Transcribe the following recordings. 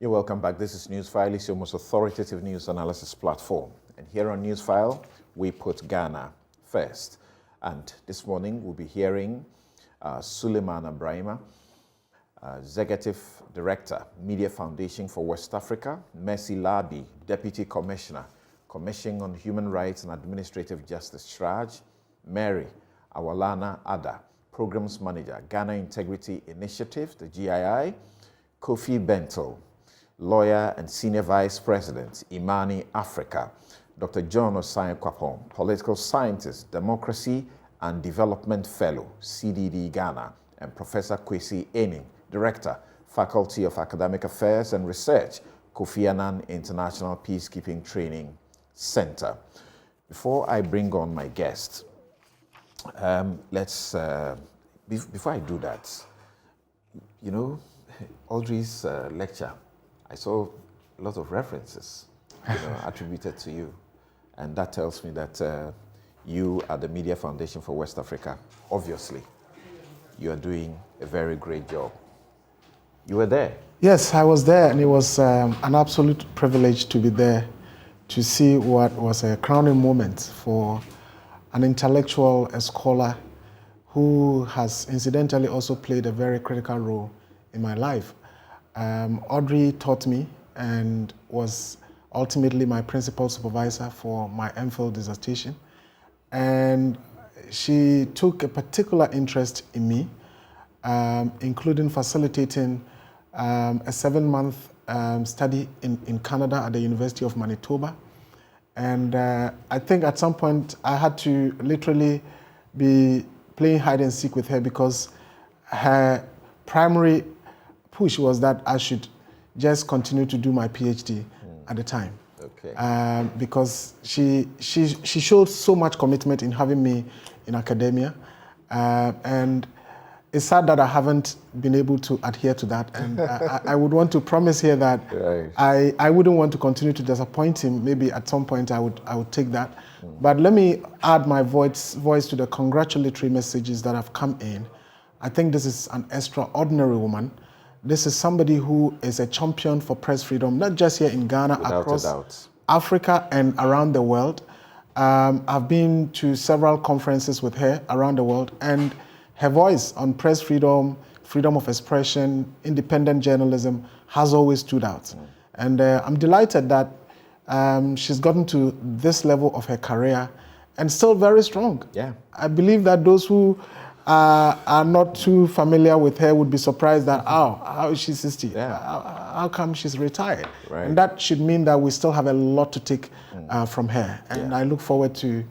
You're welcome back. This is Newsfile. It's your most authoritative news analysis platform. And here on Newsfile, we put Ghana first. And this morning, we'll be hearing Suleiman Ibrahima, Executive Director, Media Foundation for West Africa, Mercy Labi, Deputy Commissioner, Commission on Human Rights and Administrative Justice, Shraj, Mary Awalana Ada, Programs Manager, Ghana Integrity Initiative, the GII, Kofi Bento, Lawyer and Senior Vice President, Imani Africa, Dr. John Osai Kwapon, Political Scientist, Democracy and Development Fellow, CDD Ghana, and Professor Kwesi Ening, Director, Faculty of Academic Affairs and Research, Kofi Annan International Peacekeeping Training Center. Before I bring on my guest, before I do that, you know, Audrey's lecture, I saw a lot of references attributed to you. And that tells me that you are the Media Foundation for West Africa. Obviously, you are doing a very great job. You were there? Yes, I was there, and it was an absolute privilege to be there to see what was a crowning moment for an intellectual, a scholar, who has incidentally also played a very critical role in my life. Audrey taught me and was ultimately my principal supervisor for my MPhil dissertation. And she took a particular interest in me, including facilitating a 7-month study in Canada at the University of Manitoba. And I think at some point I had to literally be playing hide and seek with her because her primary push was that I should just continue to do my PhD at the time. Okay. Because she showed so much commitment in having me in academia, and it's sad that I haven't been able to adhere to that. And I would want to promise here that right. I wouldn't want to continue to disappoint him. Maybe at some point I would take that. But let me add my voice to the congratulatory messages that have come in. I think this is an extraordinary woman. This is somebody who is a champion for press freedom, not just here in Ghana, without across Africa and around the world. I've been to several conferences with her around the world, and her voice on press freedom, freedom of expression, independent journalism has always stood out. And I'm delighted that she's gotten to this level of her career and still very strong. Yeah. I believe that those who are not too familiar with her would be surprised that, how is she 60? Yeah. How come she's retired? Right. And that should mean that we still have a lot to take from her. And I look forward to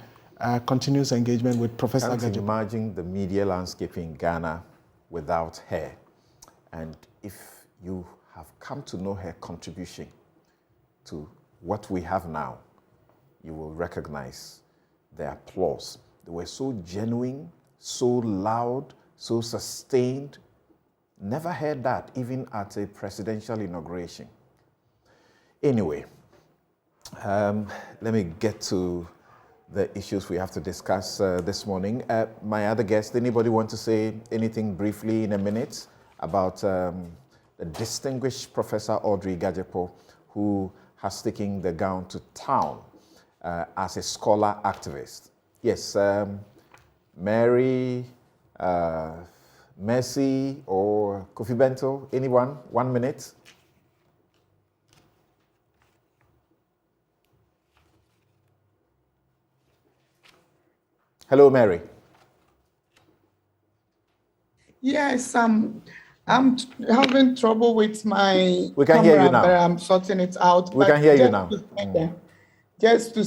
continuous engagement with Professor Gajepo. Can't imagine the media landscape in Ghana without her. And if you have come to know her contribution to what we have now, you will recognize the applause. They were so genuine, so loud, so sustained. Never heard that, even at a presidential inauguration. Anyway, let me get to the issues we have to discuss this morning. My other guest, anybody want to say anything briefly in a minute about the distinguished Professor Audrey Gajepo, who has taken the gown to town as a scholar activist? Yes, Mary, Mercy, or Kofi Bento? Anyone? 1 minute. Hello, Mary. Yes, I'm having trouble with my We can camera, hear you now. but I'm sorting it out. We can hear you now. Just to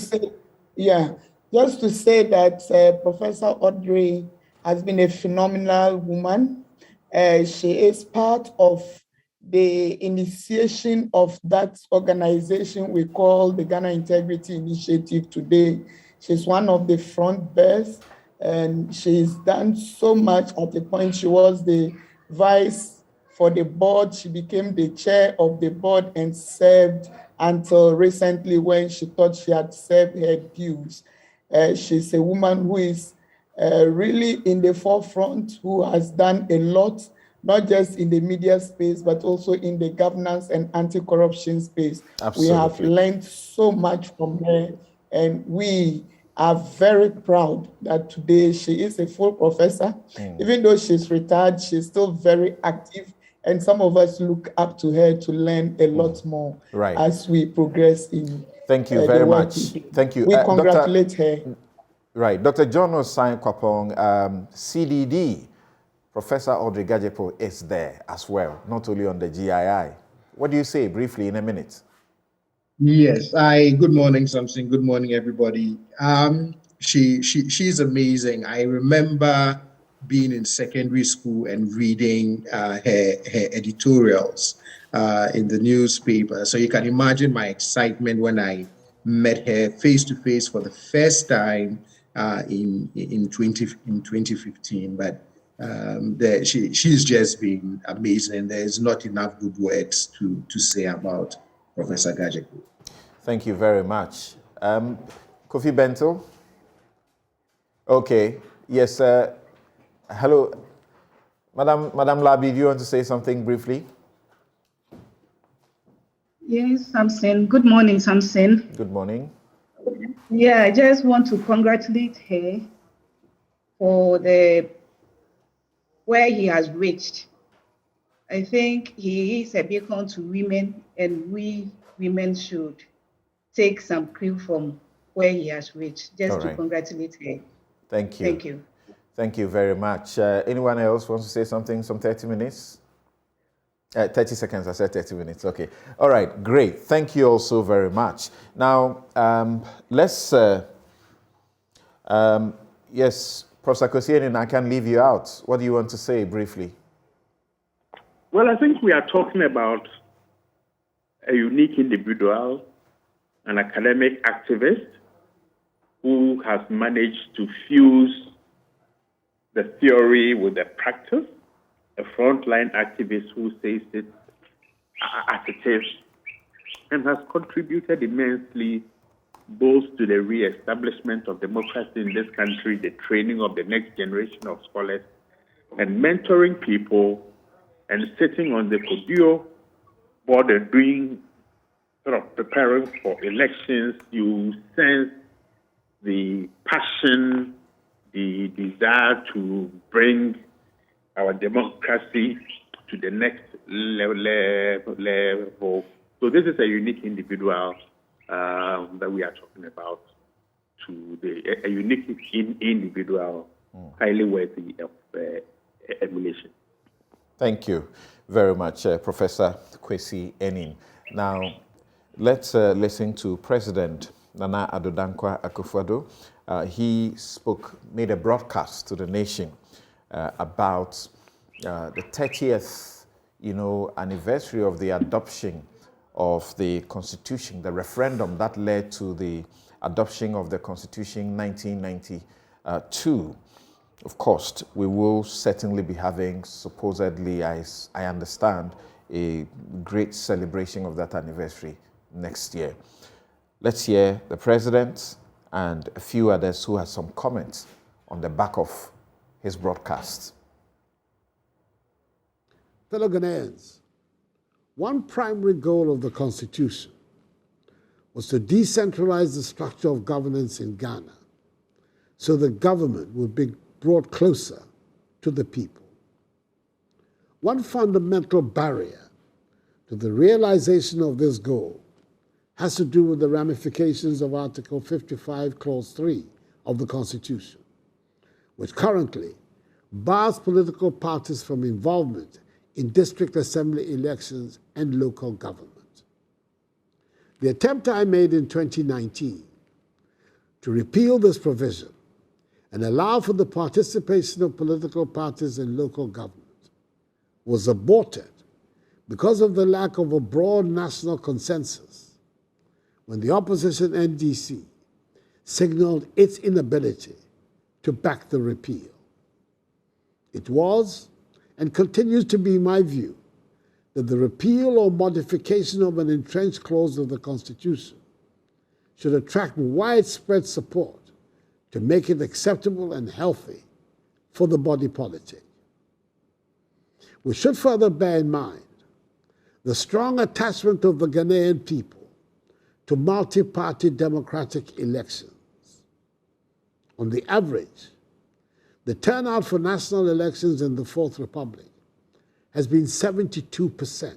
say that Professor Audrey has been a phenomenal woman. She is part of the initiation of that organization we call the Ghana Integrity Initiative today. She's one of the front bearers, and she's done so much. At the point she was the vice for the board, she became the chair of the board and served until recently when she thought she had served her dues. She's a woman who is really in the forefront, who has done a lot not just in the media space, but also in the governance and anti-corruption space. Absolutely. We have learned so much from her, and we are very proud that today she is a full professor. Even though she's retired, she's still very active, and some of us look up to her to learn a lot more as we progress in Thank you very much. Thank you. We congratulate her. Right. Dr. John Osai Kwapong, CDD, Professor Audrey Gajepo is there as well, not only on the GII. What do you say briefly in a minute? Yes. Good morning, Samson. Good morning, everybody. She's amazing. I remember being in secondary school and reading her editorials in the newspaper. So you can imagine my excitement when I met her face to face for the first time in 2015. But she's just been amazing. There's not enough good words to say about Professor Gajepo. Thank you very much. Kofi Bento? Okay. Yes, hello. Madam Labi, do you want to say something briefly? Yes, Samson. Good morning, Samson. Good morning. Yeah, I just want to congratulate her for where he has reached. I think he is a beacon to women, and we women should take some clue from where he has reached, just to congratulate her. Thank you. Thank you. Thank you very much. Anyone else wants to say something? Some 30 minutes? 30 seconds, I said 30 minutes. Okay. All right, great. Thank you all so very much. Now, let's, yes, Professor Kosienin, I can leave you out. What do you want to say briefly? Well, I think we are talking about a unique individual, an academic activist who has managed to fuse the theory with the practice, a frontline activist who says it as it is, and has contributed immensely both to the re-establishment of democracy in this country, the training of the next generation of scholars, and mentoring people, and sitting on the CODIO board and doing sort of preparing for elections. You sense the passion, the desire to bring our democracy to the next level. So this is a unique individual that we are talking about, a unique individual, highly worthy of emulation. Thank you very much, Professor Kwesi Enin. Now, let's listen to President Nana Addo Dankwa Akufo-Addo. He made a broadcast to the nation about the 30th, anniversary of the adoption of the Constitution, the referendum that led to the adoption of the Constitution in 1992. Of course, we will certainly be having, supposedly, I understand, a great celebration of that anniversary next year. Let's hear the President and a few others who have some comments on the back of his broadcast. Fellow Ghanaians, one primary goal of the Constitution was to decentralize the structure of governance in Ghana so the government would be brought closer to the people. One fundamental barrier to the realization of this goal has to do with the ramifications of Article 55, Clause 3 of the Constitution, which currently bars political parties from involvement in district assembly elections and local government. The attempt I made in 2019 to repeal this provision and allow for the participation of political parties in local government was aborted because of the lack of a broad national consensus when the opposition NDC signaled its inability to back the repeal. It was and continues to be my view that the repeal or modification of an entrenched clause of the Constitution should attract widespread support to make it acceptable and healthy for the body politic. We should further bear in mind the strong attachment of the Ghanaian people to multi-party democratic elections. On the average, the turnout for national elections in the Fourth Republic has been 72%,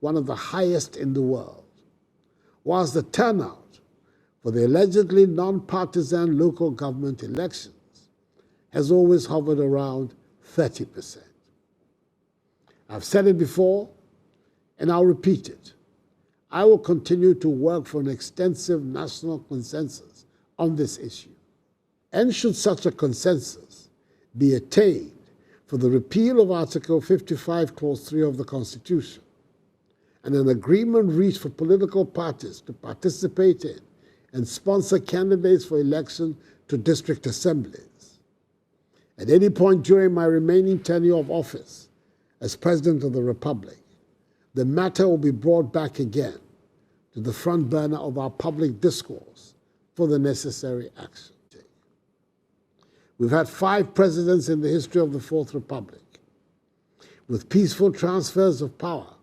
one of the highest in the world, whilst the turnout for the allegedly non-partisan local government elections has always hovered around 30%. I've said it before, and I'll repeat it. I will continue to work for an extensive national consensus on this issue. And should such a consensus be attained for the repeal of Article 55, Clause 3 of the Constitution, and an agreement reached for political parties to participate in and sponsor candidates for election to district assemblies, at any point during my remaining tenure of office as President of the Republic, the matter will be brought back again to the front burner of our public discourse for the necessary action. We've had 5 presidents in the history of the Fourth Republic, with peaceful transfers of power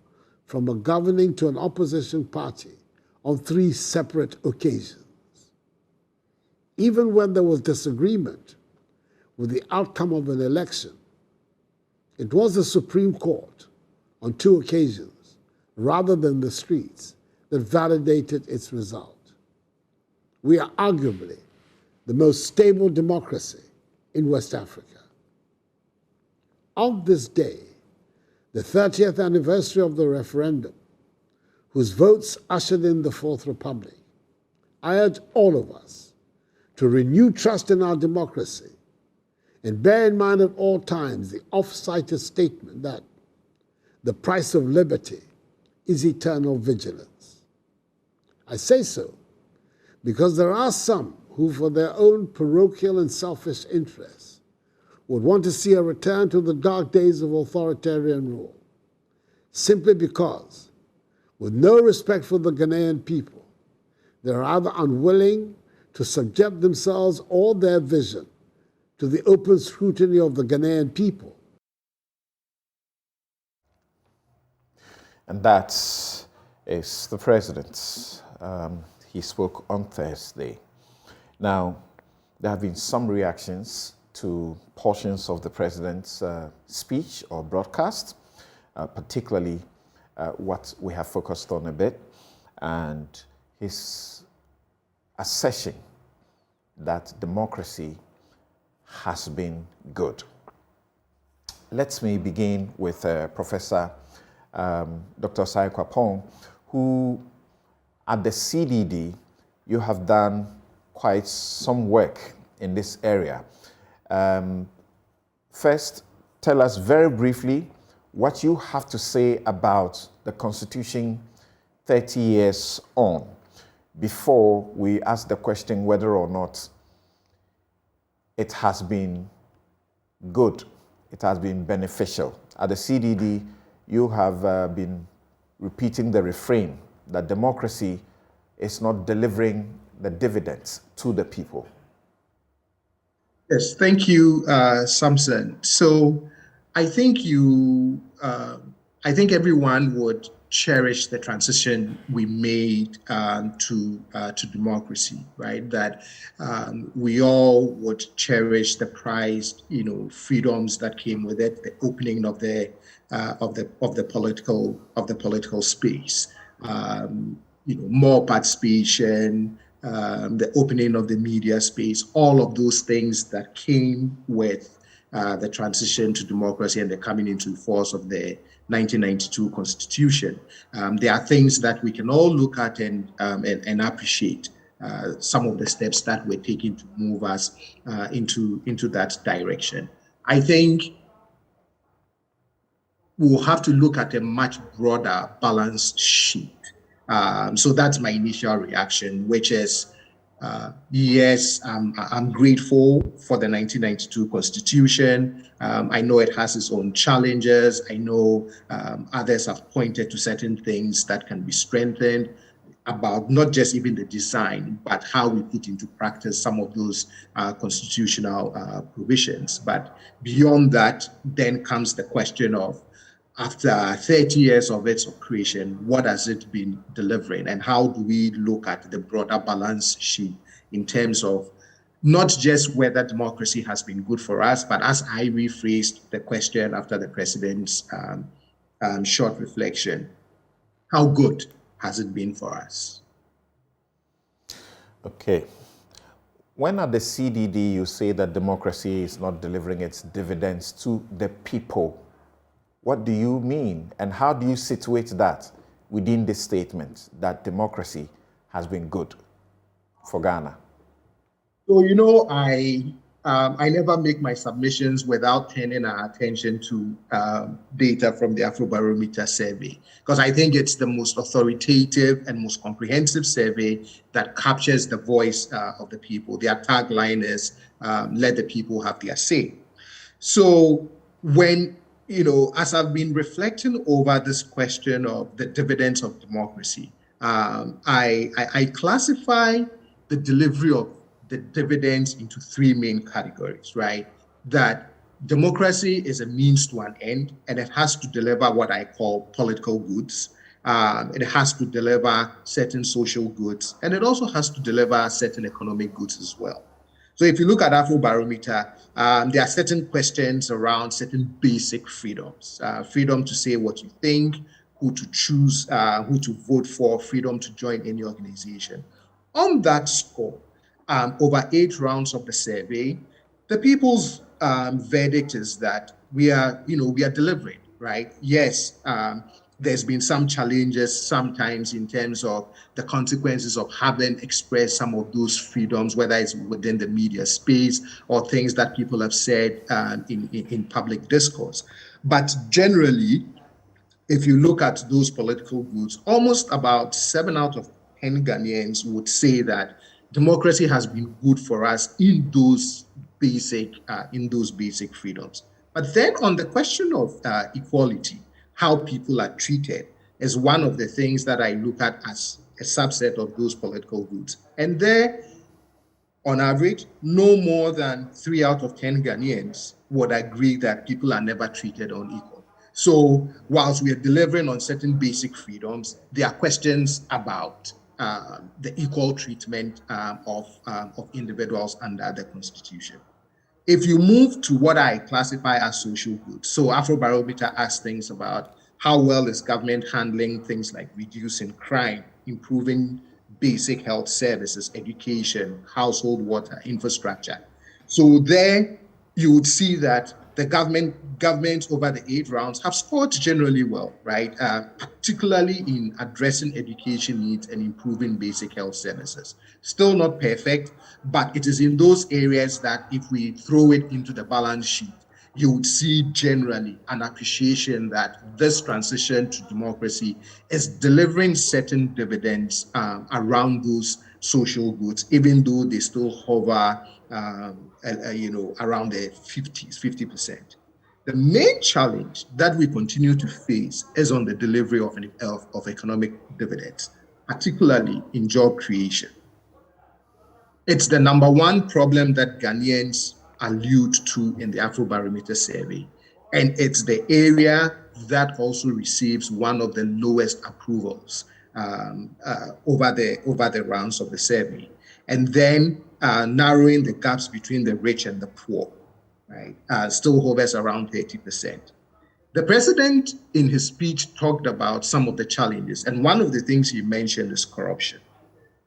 from a governing to an opposition party on 3 separate occasions. Even when there was disagreement with the outcome of an election, it was the Supreme Court on 2 occasions, rather than the streets, that validated its result. We are arguably the most stable democracy in West Africa. On this day, the 30th anniversary of the referendum, whose votes ushered in the Fourth Republic, I urge all of us to renew trust in our democracy and bear in mind at all times the oft-cited statement that the price of liberty is eternal vigilance. I say so because there are some who, for their own parochial and selfish interests, would want to see a return to the dark days of authoritarian rule, simply because, with no respect for the Ghanaian people, they are either unwilling to subject themselves or their vision to the open scrutiny of the Ghanaian people. And that is the president. He spoke on Thursday. Now, there have been some reactions to portions of the president's speech or broadcast, particularly what we have focused on a bit, and his assertion that democracy has been good. Let me begin with Professor Dr. Osai Kwapong, who at the CDD, you have done quite some work in this area. First, tell us very briefly what you have to say about the Constitution 30 years on, before we ask the question whether or not it has been good, it has been beneficial. At the CDD, you have been repeating the refrain that democracy is not delivering the dividends to the people. Yes, thank you, Samson. So I think I think everyone would cherish the transition we made to democracy, right? That we all would cherish the prized, freedoms that came with it, the opening of the political space, more participation, the opening of the media space, all of those things that came with the transition to democracy and the coming into force of the 1992 Constitution. There are things that we can all look at and appreciate some of the steps that we're taking to move us into that direction. I think we'll have to look at a much broader balance sheet. So that's my initial reaction, which is, yes, I'm grateful for the 1992 Constitution. I know it has its own challenges. I know others have pointed to certain things that can be strengthened. about not just even the design, but how we put into practice some of those constitutional provisions. But beyond that, then comes the question of, after 30 years of its creation, what has it been delivering? And how do we look at the broader balance sheet in terms of not just whether democracy has been good for us, but as I rephrased the question after the president's short reflection, how good has it been for us? Okay. When at the CDD you say that democracy is not delivering its dividends to the people, what do you mean? And how do you situate that within this statement that democracy has been good for Ghana? So, I never make my submissions without turning our attention to data from the Afrobarometer survey, because I think it's the most authoritative and most comprehensive survey that captures the voice of the people. Their tagline is, let the people have their say. So when, as I've been reflecting over this question of the dividends of democracy, I classify the delivery of the dividends into three main categories, right? That democracy is a means to an end, and it has to deliver what I call political goods. It has to deliver certain social goods, and it also has to deliver certain economic goods as well. So if you look at Afrobarometer, there are certain questions around certain basic freedoms. Freedom to say what you think, who to choose, who to vote for, freedom to join any organization. On that score, over 8 rounds of the survey, the people's verdict is that we are delivering, right? Yes, there's been some challenges sometimes in terms of the consequences of having expressed some of those freedoms, whether it's within the media space or things that people have said in public discourse. But generally, if you look at those political goods, almost about 7 out of 10 Ghanaians would say that democracy has been good for us in those basic freedoms. But then on the question of equality, how people are treated is one of the things that I look at as a subset of those political goods. And there, on average, no more than 3 out of 10 Ghanaians would agree that people are never treated unequal. So whilst we are delivering on certain basic freedoms, there are questions about the equal treatment of individuals under the Constitution. If you move to what I classify as social goods, so Afrobarometer asks things about how well is government handling things like reducing crime, improving basic health services, education, household water, infrastructure. So there you would see that the governments over the 8 rounds have scored generally well, right? Particularly in addressing education needs and improving basic health services. Still not perfect, but it is in those areas that if we throw it into the balance sheet, you would see generally an appreciation that this transition to democracy is delivering certain dividends around those social goods, even though they still hover around the 50%. The main challenge that we continue to face is on the delivery of economic dividends, particularly in job creation. It's the number one problem that Ghanaians allude to in the Afrobarometer survey. And it's the area that also receives one of the lowest approvals over the rounds of the survey. And then narrowing the gaps between the rich and the poor, right, still hovers around 30%. The president in his speech talked about some of the challenges, and one of the things he mentioned is corruption.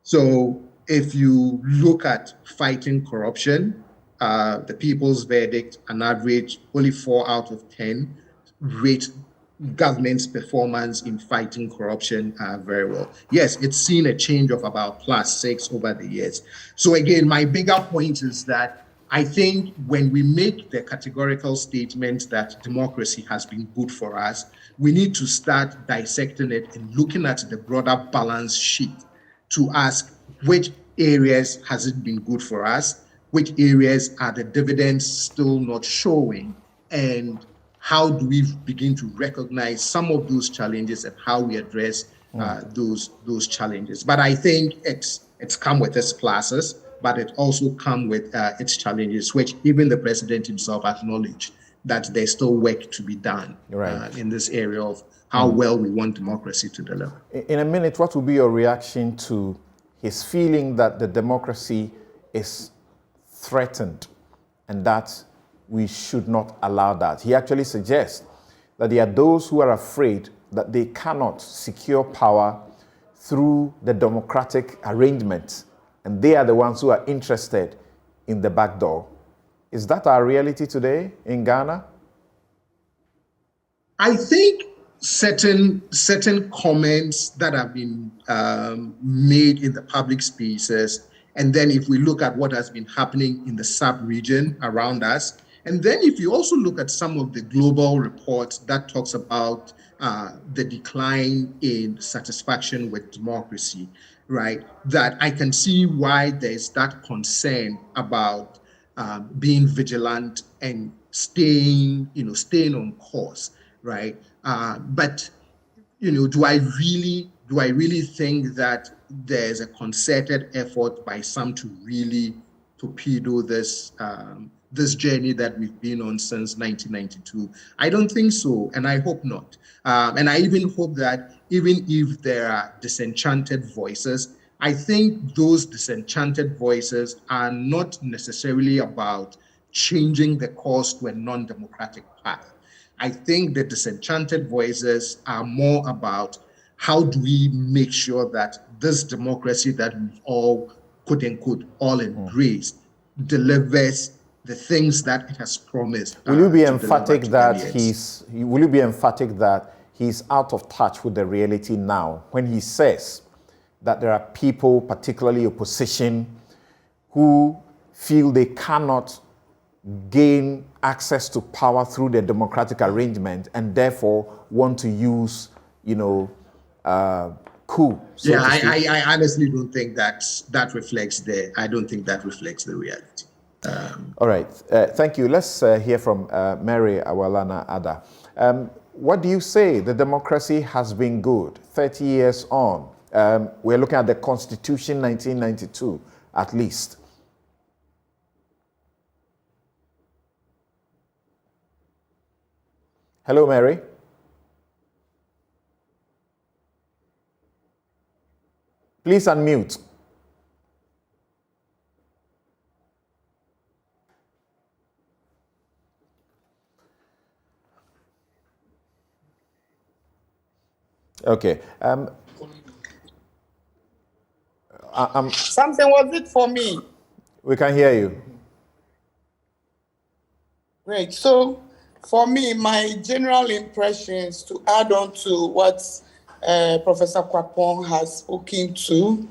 So if you look at fighting corruption, the people's verdict, on average, only 4 out of 10 rate government's performance in fighting corruption very well. Yes, it's seen a change of about +6 over the years. So again, my bigger point is that I think when we make the categorical statement that democracy has been good for us, we need to start dissecting it and looking at the broader balance sheet to ask which areas has it been good for us, which areas are the dividends still not showing, and how do we begin to recognize some of those challenges and how we address those challenges. But I think it's come with its pluses, but it also come with its challenges, which even the president himself acknowledged that there's still work to be done in this area of how well we want democracy to deliver. In a minute, what will be your reaction to his feeling that the democracy is threatened and that we should not allow that? He actually suggests that there are those who are afraid that they cannot secure power through the democratic arrangement, and they are the ones who are interested in the back door. Is that our reality today in Ghana? I think certain comments that have been made in the public spaces, and then if we look at what has been happening in the sub-region around us, and then if you also look at some of the global reports that talks about the decline in satisfaction with democracy, right? That I can see why there's that concern about being vigilant and staying on course, right? But do I really think that there's a concerted effort by some to really torpedo this journey that we've been on since 1992? I don't think so, and I hope not. And I even hope that even if there are disenchanted voices, I think those disenchanted voices are not necessarily about changing the course to a non-democratic path. I think the disenchanted voices are more about how do we make sure that this democracy that we've all, quote unquote, all embraced, delivers the things that it has promised. Will you be emphatic that he's out of touch with the reality now when he says that there are people, particularly opposition, who feel they cannot gain access to power through the democratic arrangement and therefore want to use, coup? So I honestly don't think that reflects the reality. All right, thank you. Let's hear from Mary Awalana Ada. What do you say? The democracy has been good 30 years on. We're looking at the Constitution 1992, at least. Hello, Mary. Please unmute. Okay. Something was it for me? We can hear you. Great. So, for me, my general impressions to add on to what Professor Kwapong has spoken to,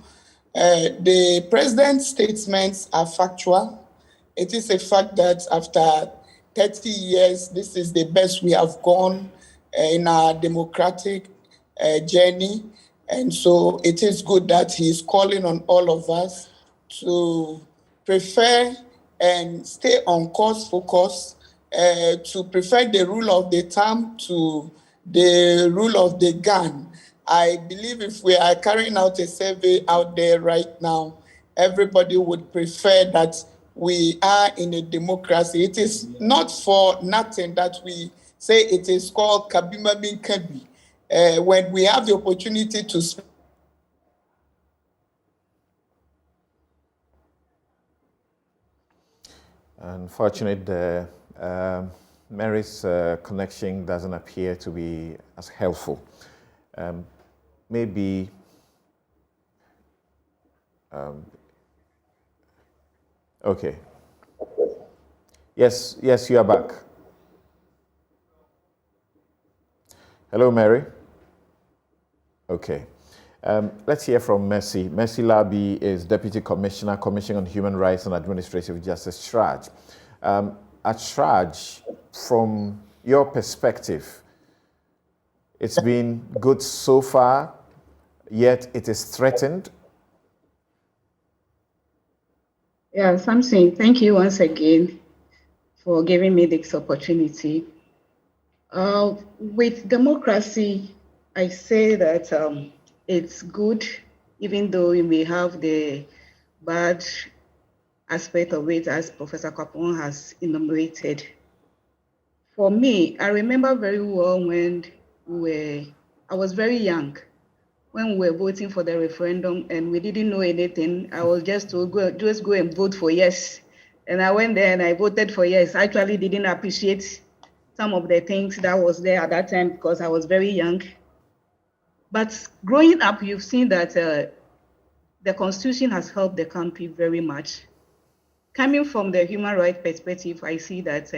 the president's statements are factual. It is a fact that after 30 years, this is the best we have gone in our democratic journey. And so it is good that he's calling on all of us to prefer and stay on course focus, to prefer the rule of the thumb to the rule of the gun. I believe if we are carrying out a survey out there right now, everybody would prefer that we are in a democracy. It is not for nothing that we say it is called Kabima bin Kabi. When we have the opportunity to speak. Unfortunately, Mary's connection doesn't appear to be as helpful. Maybe okay. Yes, you are back. Hello, Mary. Okay. Let's hear from Mercy. Mercy Labi is Deputy Commissioner, Commission on Human Rights and Administrative Justice, SHRAJ. At SHRAJ, from your perspective, it's been good so far, yet it is threatened. Yeah, Samson, thank you once again for giving me this opportunity. With democracy, I say that it's good, even though we may have the bad aspect of it, as Professor Kapon has enumerated. For me, I remember very well when I was very young, when we were voting for the referendum and we didn't know anything. I was just told, just go and vote for yes. And I went there and I voted for yes. I actually didn't appreciate some of the things that was there at that time because I was very young. But growing up, you've seen that the Constitution has helped the country very much. Coming from the human rights perspective, I see that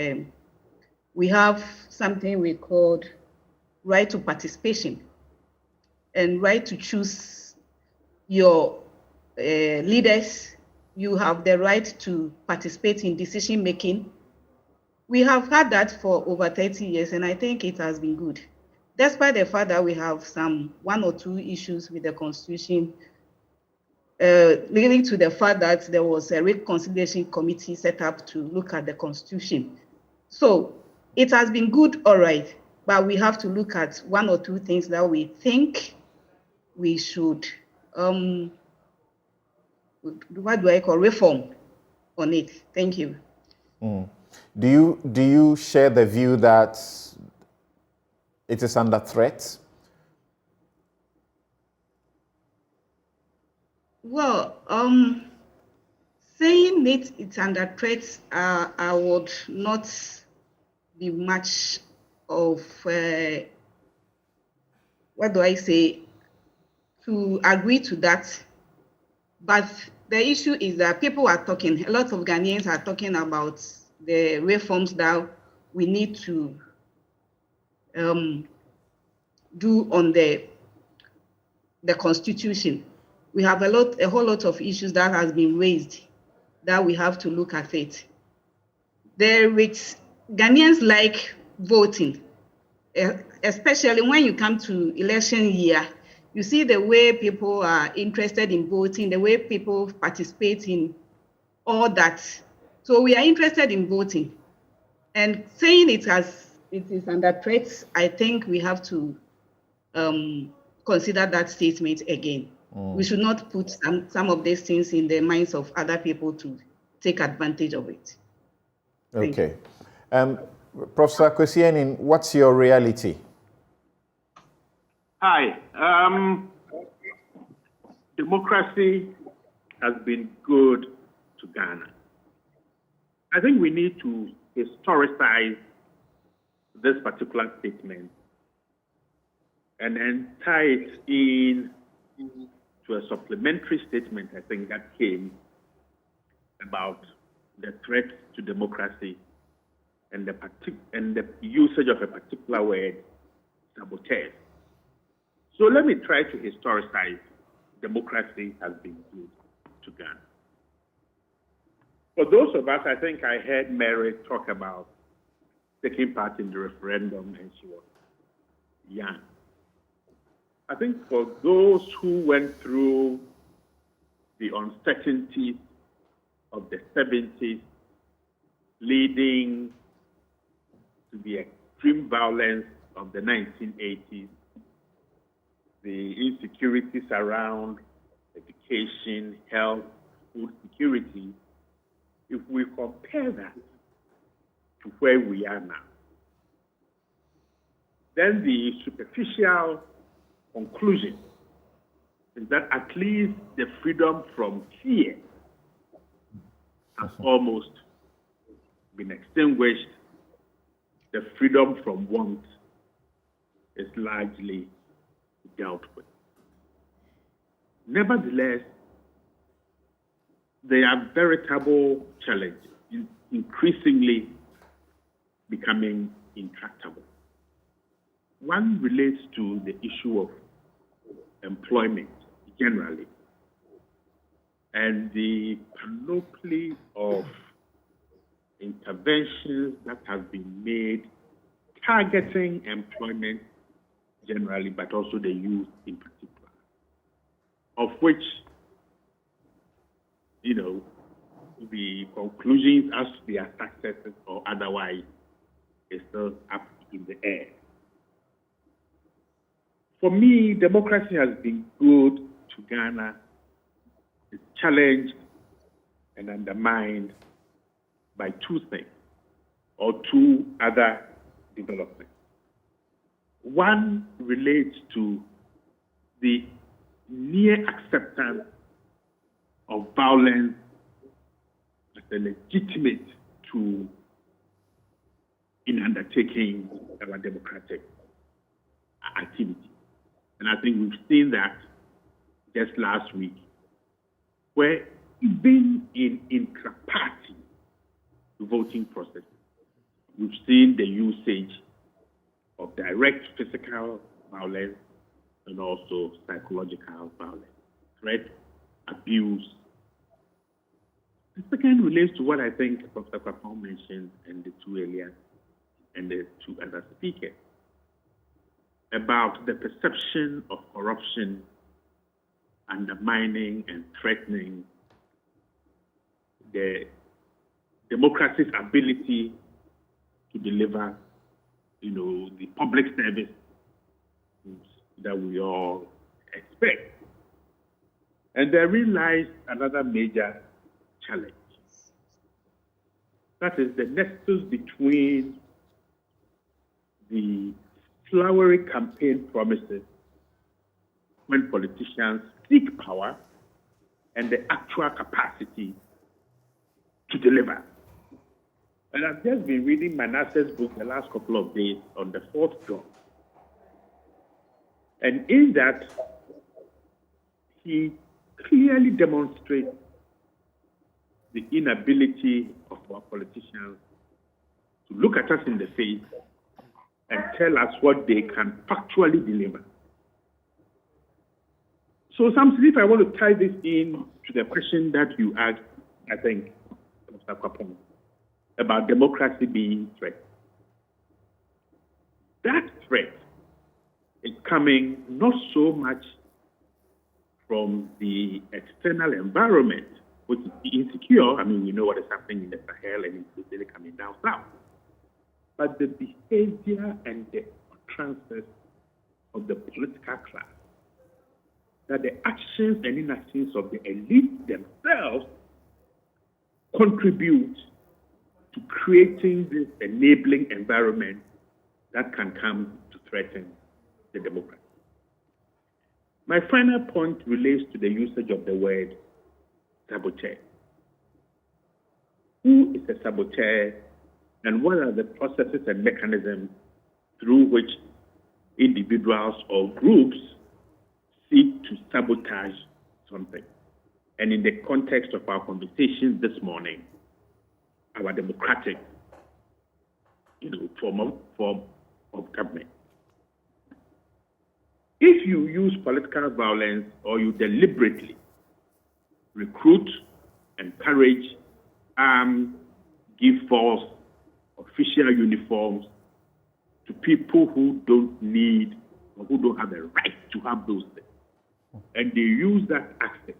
we have something we call right to participation and right to choose your leaders. You have the right to participate in decision making. We have had that for over 30 years, and I think it has been good. Despite the fact that we have one or two issues with the Constitution, leading to the fact that there was a reconciliation committee set up to look at the Constitution. So it has been good, all right, but we have to look at one or two things that we think we should, what do I call, reform on it. Thank you. Do you share the view that it is under threat? Well, saying it's under threat, I would not be much of, what do I say, to agree to that. But the issue is that people are talking, a lot of Ghanaians are talking about the reforms that we need to do on the Constitution. We have a whole lot of issues that has been raised that we have to look at it. Ghanaians like voting, especially when you come to election year. You see the way people are interested in voting, the way people participate in all that. So we are interested in voting. And saying it is under threat, I think we have to consider that statement again. We should not put some of these things in the minds of other people to take advantage of it. Okay. Professor Kwesianin, what's your reality? Hi. Democracy has been good to Ghana. I think we need to historicize this particular statement and then tie it in to a supplementary statement, I think, that came about the threat to democracy and the usage of a particular word, sabotage. So let me try to historicize democracy has been good to Ghana. For those of us, I think I heard Mary talk about taking part in the referendum and she was young. I think for those who went through the uncertainties of the 70s, leading to the extreme violence of the 1980s, the insecurities around education, health, food security, if we compare that to where we are now, then the superficial conclusion is that at least the freedom from fear has almost been extinguished. The freedom from want is largely dealt with. Nevertheless, there are veritable challenges, increasingly becoming intractable. One relates to the issue of employment generally, and the panoply of interventions that have been made targeting employment generally, but also the youth in particular, of which, the conclusions as to their successes or otherwise is still up in the air. For me, democracy has been good to Ghana. It's challenged and undermined by two things, or two other developments. One relates to the near acceptance of violence as a legitimate tool in undertaking our democratic activity. And I think we've seen that just last week, where even in intra-party voting processes, we've seen the usage of direct physical violence and also psychological violence, threat, abuse. The second relates to what I think Professor Kwapong mentioned and the two earlier and the two other speakers about the perception of corruption undermining and threatening the democracy's ability to deliver, the public service that we all expect. And therein lies another major challenge. That is the nexus between the flowery campaign promises when politicians seek power and the actual capacity to deliver. And I've just been reading Manasseh's book the last couple of days on the fourth job. And in that, he clearly demonstrates the inability of our politicians to look at us in the face and tell us what they can factually deliver. So, Samson, if I want to tie this in to the question that you asked, I think, Mr. Kwapong, about democracy being threatened. That threat is coming not so much from the external environment, which is insecure. I mean, we know what is happening in the Sahel and it's really coming down south. But the behavior and the transfers of the political class, that the actions and inactions of the elite themselves contribute to creating this enabling environment that can come to threaten the democracy. My final point relates to the usage of the word saboteur. Who is a saboteur, and what are the processes and mechanisms through which individuals or groups seek to sabotage something? And in the context of our conversation this morning, our democratic form of government. If you use political violence or you deliberately recruit, encourage, arm, give false official uniforms to people who don't need or who don't have a right to have those things, and they use that access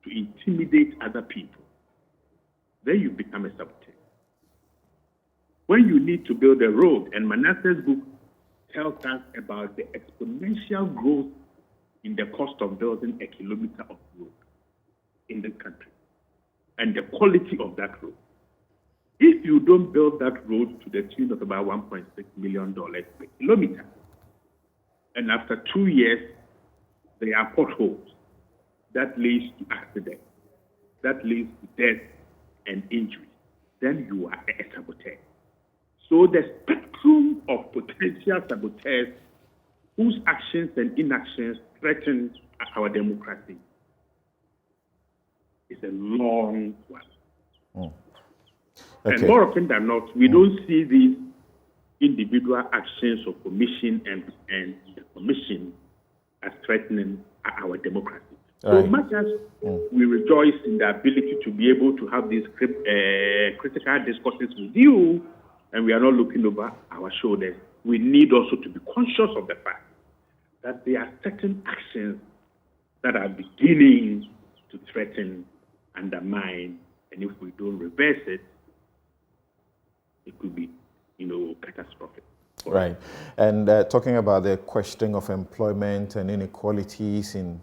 to intimidate other people, then you become a saboteur. When you need to build a road, and Manasseh's book tells us about the exponential growth in the cost of building a kilometer of road in this country, and the quality of that road. If you don't build that road to the tune of about $1.6 million per kilometer, and after 2 years, there are potholes, that leads to accidents, that leads to death and injury, then you are a saboteur. So the spectrum of potential saboteurs whose actions and inactions threaten our democracy is a long one. Okay. And more often than not, we don't see these individual actions of commission and the commission as threatening our democracy. So much as we rejoice in the ability to be able to have these critical discussions with you, and we are not looking over our shoulders, we need also to be conscious of the fact that there are certain actions that are beginning to threaten, undermine, and if we don't reverse it, it could be, catastrophic. Right. And talking about the question of employment and inequalities in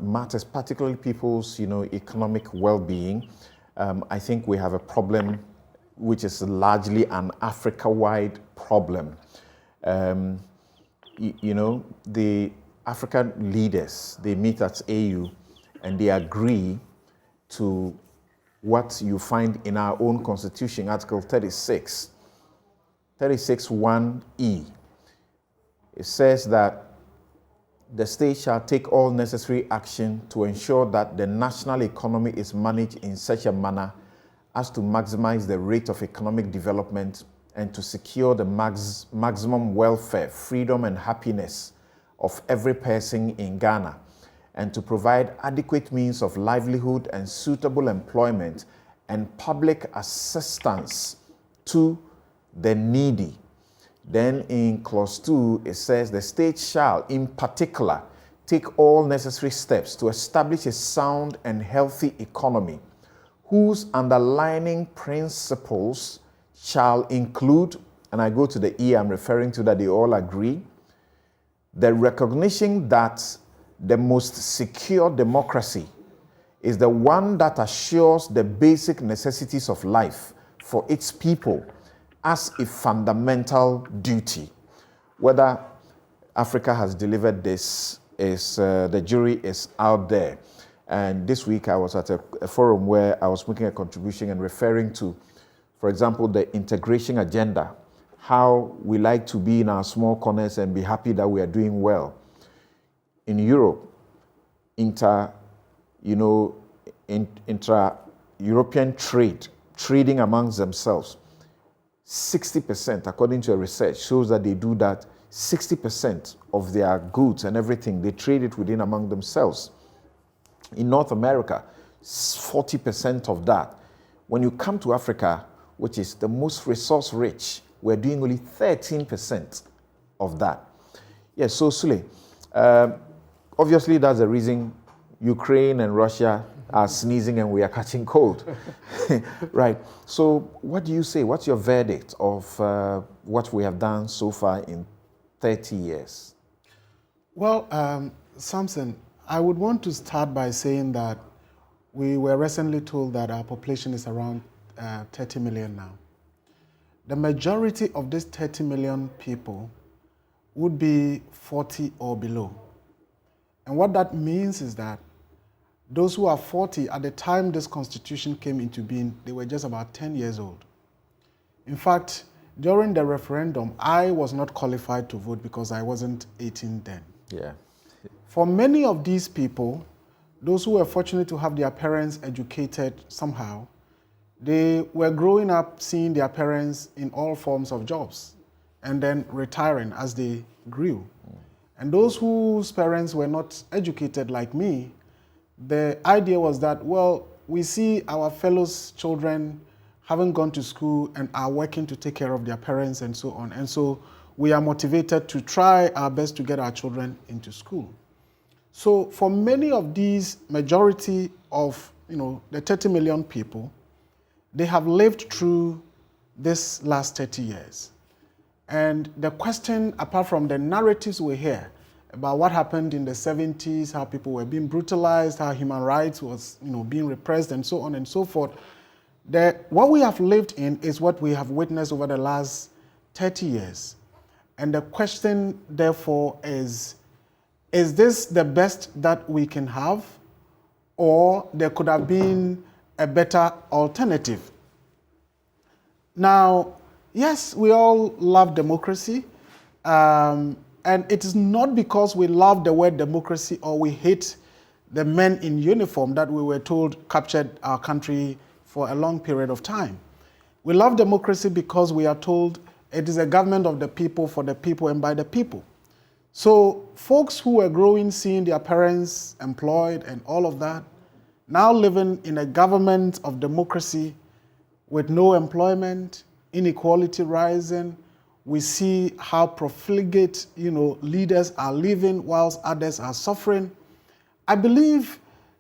matters, particularly people's, economic well-being, I think we have a problem which is largely an Africa-wide problem. The African leaders, they meet at AU and they agree to what you find in our own constitution, Article 36(1)(e). It says that the state shall take all necessary action to ensure that the national economy is managed in such a manner as to maximize the rate of economic development and to secure the maximum welfare, freedom, and happiness of every person in Ghana, and to provide adequate means of livelihood and suitable employment and public assistance to the needy. Then in clause 2, it says the state shall, in particular, take all necessary steps to establish a sound and healthy economy, whose underlying principles shall include, and I go to the E I'm referring to that they all agree, the recognition that the most secure democracy is the one that assures the basic necessities of life for its people as a fundamental duty. Whether Africa has delivered this is the jury is out there. And this week I was at a forum where I was making a contribution and referring to, for example, the integration agenda, how we like to be in our small corners and be happy that we are doing well. In Europe, intra-European trading amongst themselves, 60%, according to a research, shows that they do that. 60% of their goods and everything, they trade it within among themselves. In North America, 40% of that. When you come to Africa, which is the most resource rich, we're doing only 13% of that. Yes, so Sule, obviously that's the reason Ukraine and Russia are sneezing and we are catching cold. Right. So what do you say? What's your verdict of what we have done so far in 30 years? Well, Samson, I would want to start by saying that we were recently told that our population is around 30 million now. The majority of these 30 million people would be 40 or below. And what that means is that those who are 40, at the time this constitution came into being, they were just about 10 years old. In fact, during the referendum, I was not qualified to vote because I wasn't 18 then. Yeah. For many of these people, those who were fortunate to have their parents educated somehow, they were growing up seeing their parents in all forms of jobs and then retiring as they grew. And those whose parents were not educated like me, the idea was that, well, we see our fellows' children haven't gone to school and are working to take care of their parents and so on. And so we are motivated to try our best to get our children into school. So for many of these, majority of the 30 million people, they have lived through this last 30 years. And the question, apart from the narratives we hear about what happened in the 70s, how people were being brutalized, how human rights was being repressed and so on and so forth, what we have lived in is what we have witnessed over the last 30 years. And the question, therefore, is this the best that we can have? Or there could have been a better alternative? Now, yes, we all love democracy. And it is not because we love the word democracy or we hate the men in uniform that we were told captured our country for a long period of time. We love democracy because we are told it is a government of the people, for the people, and by the people. So folks who were growing, seeing their parents employed and all of that, now living in a government of democracy with no employment, inequality rising, we see how profligate leaders are living whilst others are suffering. I believe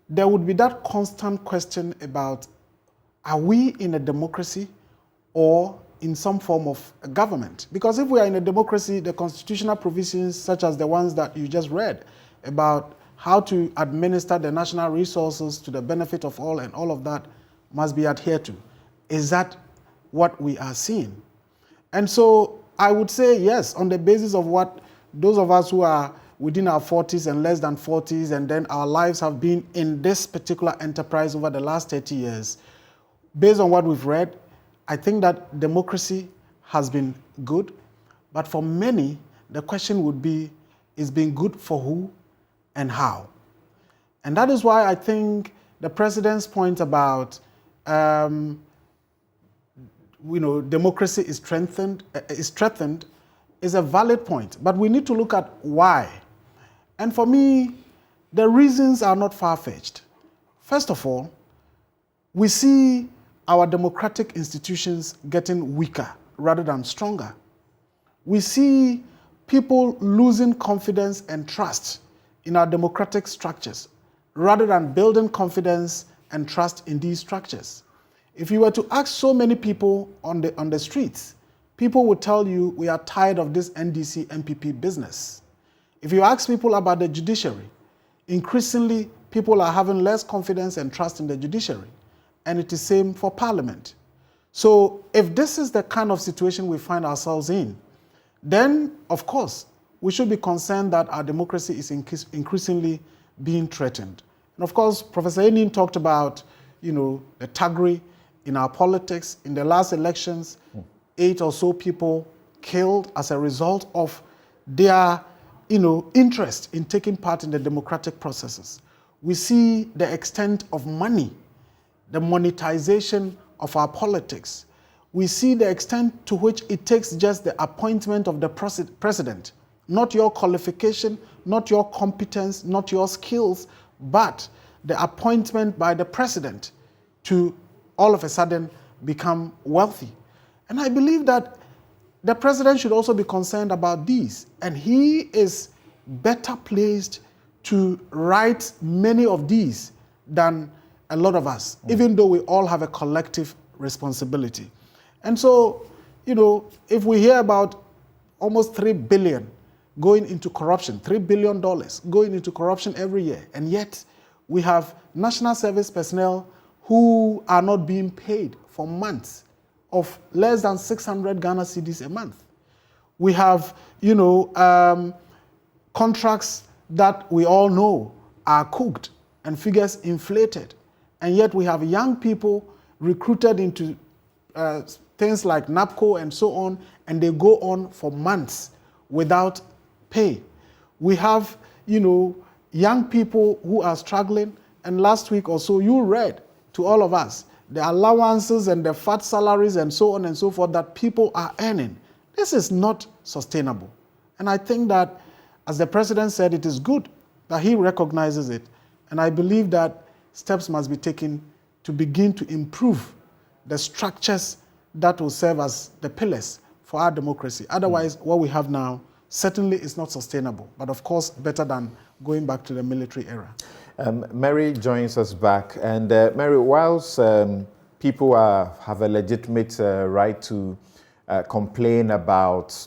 there would be that constant question about, are we in a democracy or in some form of government. Because if we are in a democracy, the constitutional provisions such as the ones that you just read about how to administer the national resources to the benefit of all and all of that must be adhered to. Is that what we are seeing? And so I would say yes, on the basis of what those of us who are within our 40s and less than 40s, and then our lives have been in this particular enterprise over the last 30 years, based on what we've read, I think that democracy has been good. But for many, the question would be, is being good for who and how? And that is why I think the president's point about democracy is strengthened is a valid point. But we need to look at why. And for me, the reasons are not far-fetched. First of all, we see our democratic institutions getting weaker rather than stronger. We see people losing confidence and trust in our democratic structures rather than building confidence and trust in these structures. If you were to ask so many people on the streets, people would tell you we are tired of this NDC MPP business. If you ask people about the judiciary, increasingly people are having less confidence and trust in the judiciary. And it is the same for Parliament. So if this is the kind of situation we find ourselves in, then of course we should be concerned that our democracy is increasingly being threatened. And of course, Professor Enin talked about, the thuggery in our politics. In the last elections, 8 or so people killed as a result of their, interest in taking part in the democratic processes. We see the extent of money, the monetization of our politics. We see the extent to which it takes just the appointment of the president, not your qualification, not your competence, not your skills, but the appointment by the president to all of a sudden become wealthy. And I believe that the president should also be concerned about these. And he is better placed to right many of these than a lot of us, even though we all have a collective responsibility. And so, if we hear about almost $3 billion going into corruption, $3 billion going into corruption every year, and yet we have national service personnel who are not being paid for months of less than 600 Ghana cedis a month. We have, contracts that we all know are cooked and figures inflated. And yet we have young people recruited into things like NAPCO and so on, and they go on for months without pay. We have, young people who are struggling, and last week or so you read to all of us the allowances and the fat salaries and so on and so forth that people are earning. This is not sustainable. And I think that, as the president said, it is good that he recognizes it. And I believe that steps must be taken to begin to improve the structures that will serve as the pillars for our democracy. Otherwise, what we have now certainly is not sustainable, but of course, better than going back to the military era. Mary joins us back. And Mary, whilst people have a legitimate right to complain about,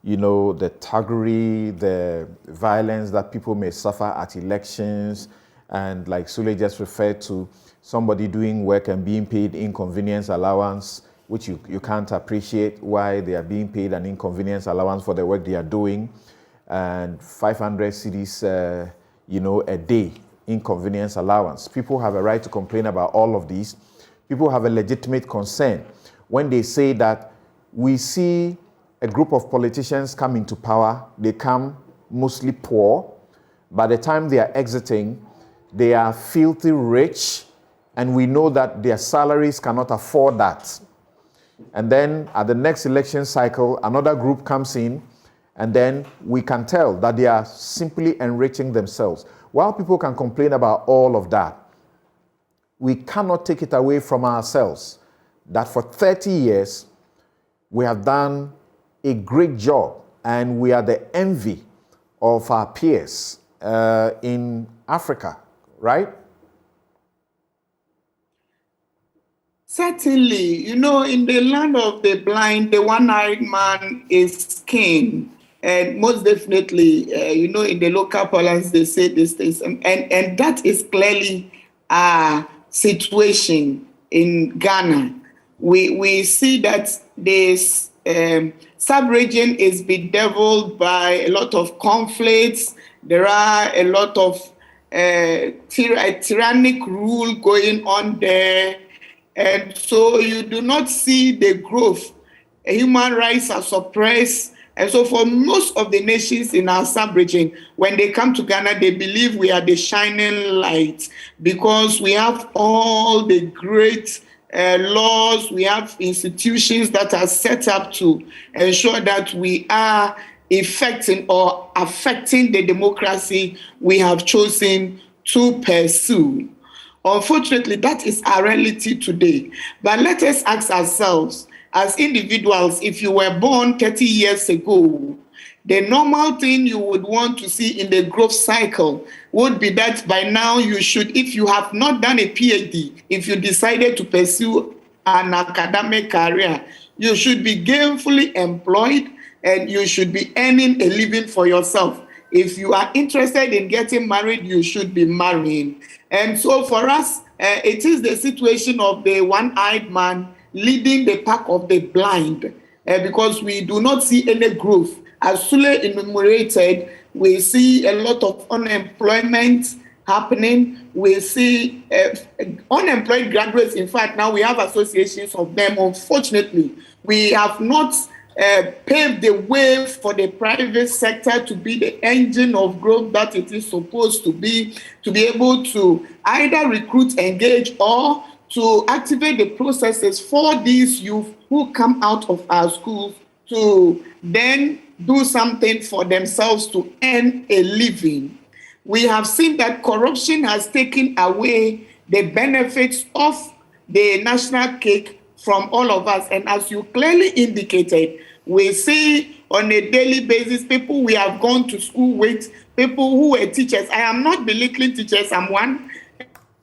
the thuggery, the violence that people may suffer at elections, and like Sule just referred to, somebody doing work and being paid inconvenience allowance, which you can't appreciate why they are being paid an inconvenience allowance for the work they are doing, and 500 cedis, a day inconvenience allowance. People have a right to complain about all of these. People have a legitimate concern when they say that we see a group of politicians come into power, they come mostly poor. By the time they are exiting, they are filthy rich, and we know that their salaries cannot afford that. And then at the next election cycle, another group comes in, and then we can tell that they are simply enriching themselves. While people can complain about all of that, we cannot take it away from ourselves that for 30 years, we have done a great job, and we are the envy of our peers in Africa, right? Certainly, in the land of the blind, the one-eyed man is king. And most definitely, in the local parlance, they say these things. And that is clearly a situation in Ghana. We see that this sub-region is bedeviled by a lot of conflicts. There are a lot of tyrannic rule going on there. And so you do not see the growth. Human rights are suppressed. And so for most of the nations in our sub-region, when they come to Ghana, they believe we are the shining light because we have all the great laws, we have institutions that are set up to ensure that we are affecting the democracy we have chosen to pursue. Unfortunately, that is our reality today. But let us ask ourselves, as individuals, if you were born 30 years ago, the normal thing you would want to see in the growth cycle would be that by now you should, if you have not done a PhD, if you decided to pursue an academic career, you should be gainfully employed and you should be earning a living for yourself. If you are interested in getting married, you should be marrying. And so for us, it is the situation of the one-eyed man leading the pack of the blind, because we do not see any growth. As Sule enumerated, we see a lot of unemployment happening. We see unemployed graduates. In fact, now we have associations of them. Unfortunately, we have not paved the way for the private sector to be the engine of growth that it is supposed to be able to either recruit, engage, or to activate the processes for these youth who come out of our schools to then do something for themselves to earn a living. We have seen that corruption has taken away the benefits of the national cake from all of us. And as you clearly indicated, we see on a daily basis people we have gone to school with, people who were teachers. I am not belittling teachers, I'm one.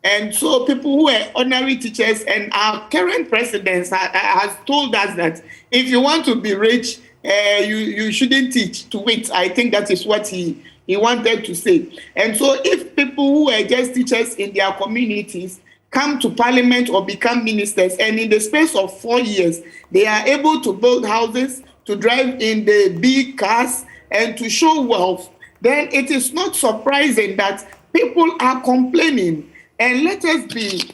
And so people who are honorary teachers, and our current president has told us that if you want to be rich, you shouldn't teach to wait. I think that is what he wanted to say. And so if people who are just teachers in their communities come to parliament or become ministers, and in the space of 4 years, they are able to build houses, to drive in the big cars, and to show wealth, then it is not surprising that people are complaining. And let us be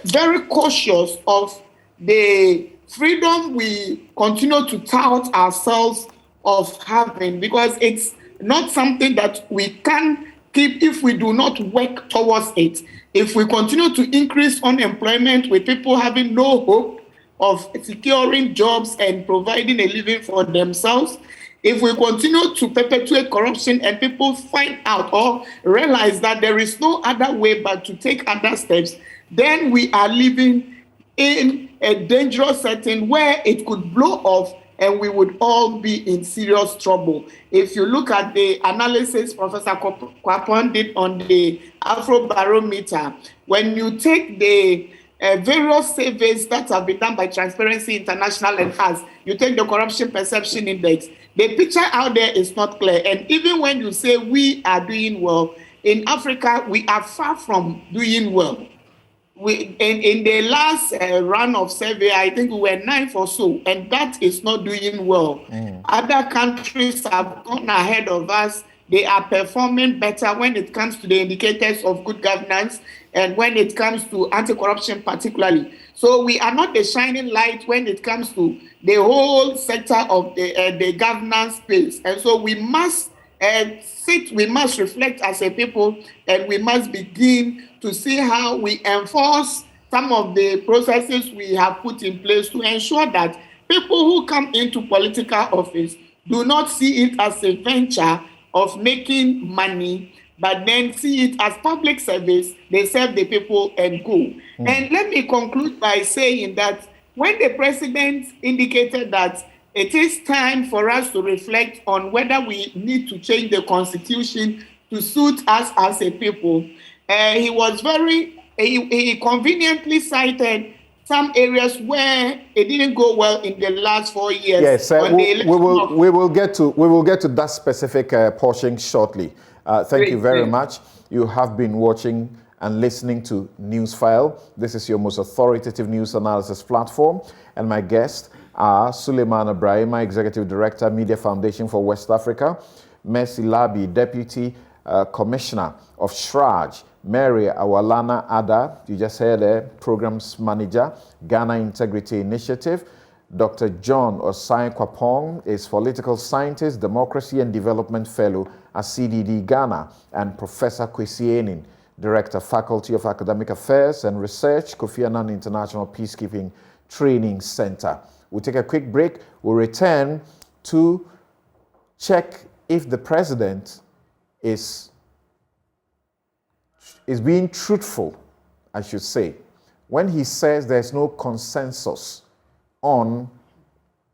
very cautious of the freedom we continue to tout ourselves of having, because it's not something that we can keep if we do not work towards it. If we continue to increase unemployment with people having no hope of securing jobs and providing a living for themselves, if we continue to perpetuate corruption and people find out or realize that there is no other way but to take other steps, then we are living in a dangerous setting where it could blow off and we would all be in serious trouble. If you look at the analysis Professor Kwapon did on the Afrobarometer, when you take the various surveys that have been done by Transparency International and us, you take the Corruption Perception Index, the picture out there is not clear. And even when you say we are doing well, in Africa, we are far from doing well. In the last run of survey, I think we were 9th or so, and that is not doing well. Other countries have gone ahead of us. They are performing better when it comes to the indicators of good governance and when it comes to anti-corruption particularly. So we are not the shining light when it comes to the whole sector of the governance space. And so we must we must reflect as a people, and we must begin to see how we enforce some of the processes we have put in place to ensure that people who come into political office do not see it as a venture of making money, but then see it as public service. They serve the people and go. And let me conclude by saying that when the president indicated that it is time for us to reflect on whether we need to change the constitution to suit us as a people, he was he conveniently cited some areas where it didn't go well in the last 4 years. Yes, we will get to that specific portion shortly. Thank you very much. You have been watching and listening to Newsfile. This is your most authoritative news analysis platform, and my guests are Suleiman Ibrahima, Executive Director, Media Foundation for West Africa; Mercy Labi, Deputy Commissioner of SHRAJ; Mary Awalana Ada, you just heard her, Programs Manager, Ghana Integrity Initiative; Dr. John Osai Kwapong is Political Scientist, Democracy and Development Fellow at CDD Ghana; and Professor Kwesi Enin, Director, Faculty of Academic Affairs and Research, Kofi Annan International Peacekeeping Training Center. We'll take a quick break. We'll return to check if the president is being truthful, I should say, when he says there's no consensus on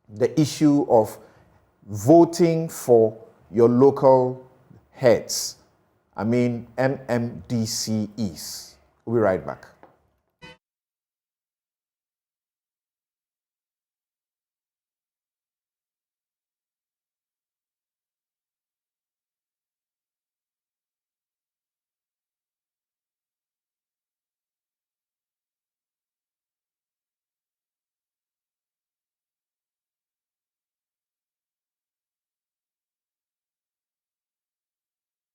the issue of voting for your local heads. I mean, MMDCEs. We'll be right back.